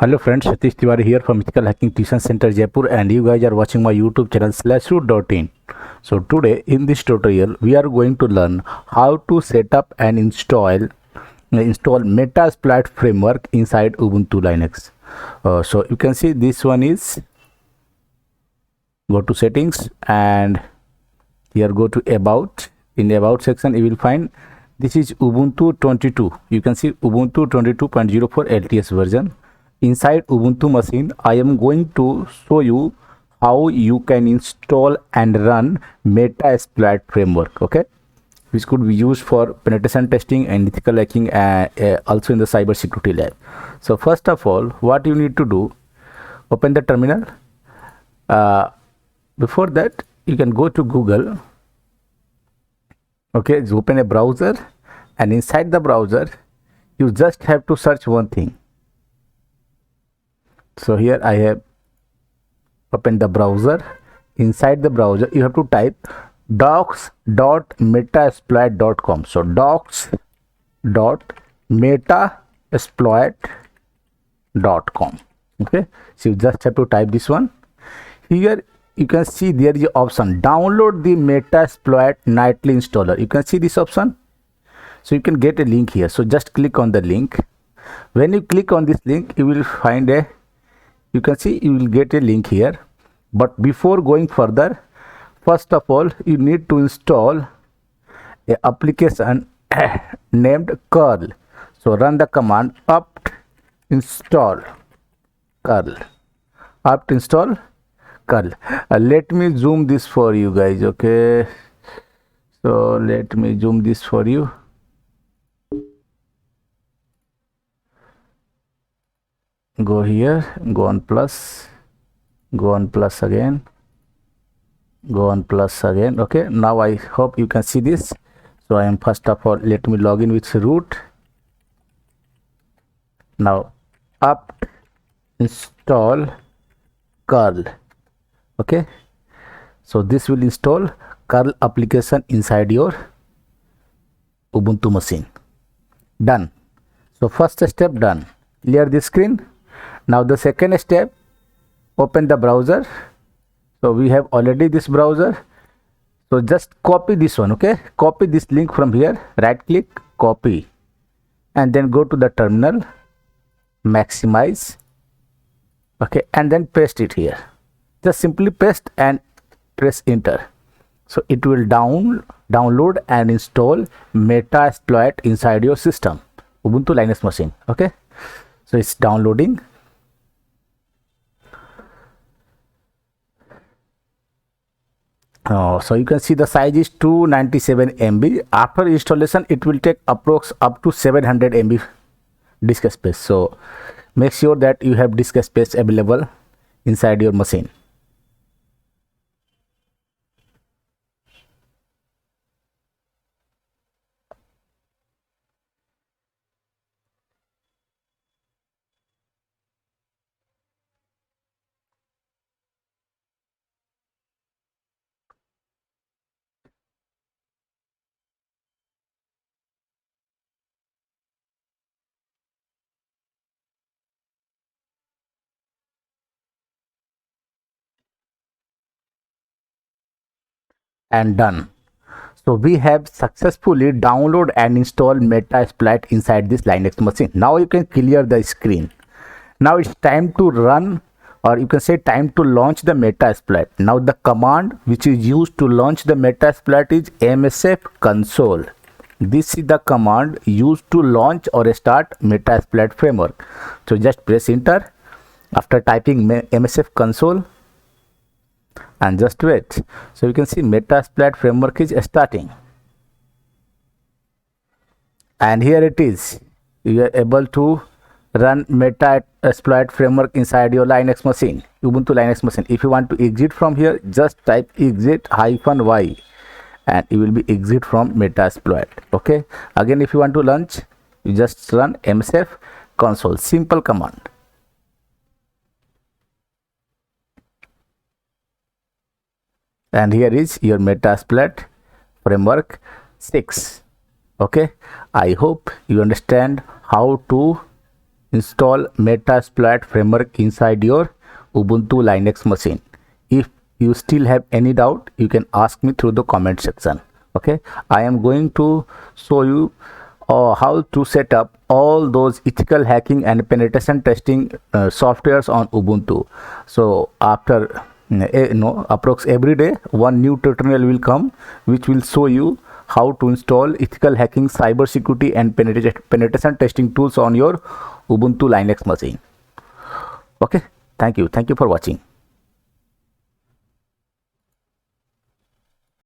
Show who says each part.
Speaker 1: Hello friends, Satish Tiwary here from Ethical Hacking Tuition Center Jaipur, and you guys are watching my YouTube channel /root.in. So today in this tutorial we are going to learn how to set up and install Metasploit framework inside Ubuntu Linux. So you can see this one is, go to settings and here go to about. In the about section you will find this is Ubuntu 22. You can see Ubuntu 22.04 LTS version. Inside Ubuntu machine I am going to show you how you can install and run Metasploit framework, okay, which could be used for penetration testing and ethical hacking, also in the cyber security lab. So first of all, what you need to do, open the terminal. Before that you can go to Google, okay, open a browser, and inside the browser you just have to search one thing. So here I have opened the browser. Inside the browser you have to type docs.metasploit.com. so docs.metasploit.com. okay, so you just have to type this one. Here you can see there is an option, download the Metasploit nightly installer. You can see this option, so you can get a link here. So just click on the link. When you click on this link you will find a, you can see you will get a link here. But before going further, first of all you need to install a application named curl. So run the command apt install curl. Let me zoom this for you guys, okay, so let me zoom this for you. Go here, go on plus again, go on plus again. Okay, now I hope you can see this. So I am, first of all let me log in with root. Now apt install curl. Okay, so this will install curl application inside your Ubuntu machine. Done. So first step done, clear the screen. Now the second step, open the browser. So we have already this browser, so just copy this one, okay, copy this link from here, right click, copy, and then go to the terminal, maximize, okay, and then paste it here. Just simply paste and press enter. So it will download and install Metasploit inside your system, Ubuntu Linux machine. Okay, so it's downloading. So you can see the size is 297 MB. After installation it will take approx up to 700 MB disk space. So make sure that you have disk space available inside your machine. And done. So we have successfully download and installed Metasploit inside this Linux machine. Now you can clear the screen. Now it's time to run, or you can say time to launch the Metasploit. Now the command which is used to launch the Metasploit is msf console. This is the command used to launch or start Metasploit framework. So just press enter after typing msf console and just wait. So you can see Metasploit framework is starting, and here it is. You are able to run Metasploit framework inside your Linux machine, Ubuntu Linux machine. If you want to exit from here, just type exit -y and you will be exit from Metasploit. Okay, again if you want to launch, you just run msf console, simple command. And here is your Metasploit framework 6. Okay, I hope you understand how to install Metasploit Framework inside your Ubuntu Linux machine. If you still have any doubt, you can ask me through the comment section. Okay, I am going to show you how to set up all those ethical hacking and penetration testing softwares on Ubuntu. So after approx every day one new tutorial will come which will show you how to install ethical hacking, cybersecurity and penetration testing tools on your Ubuntu Linux machine. Okay, thank you for watching.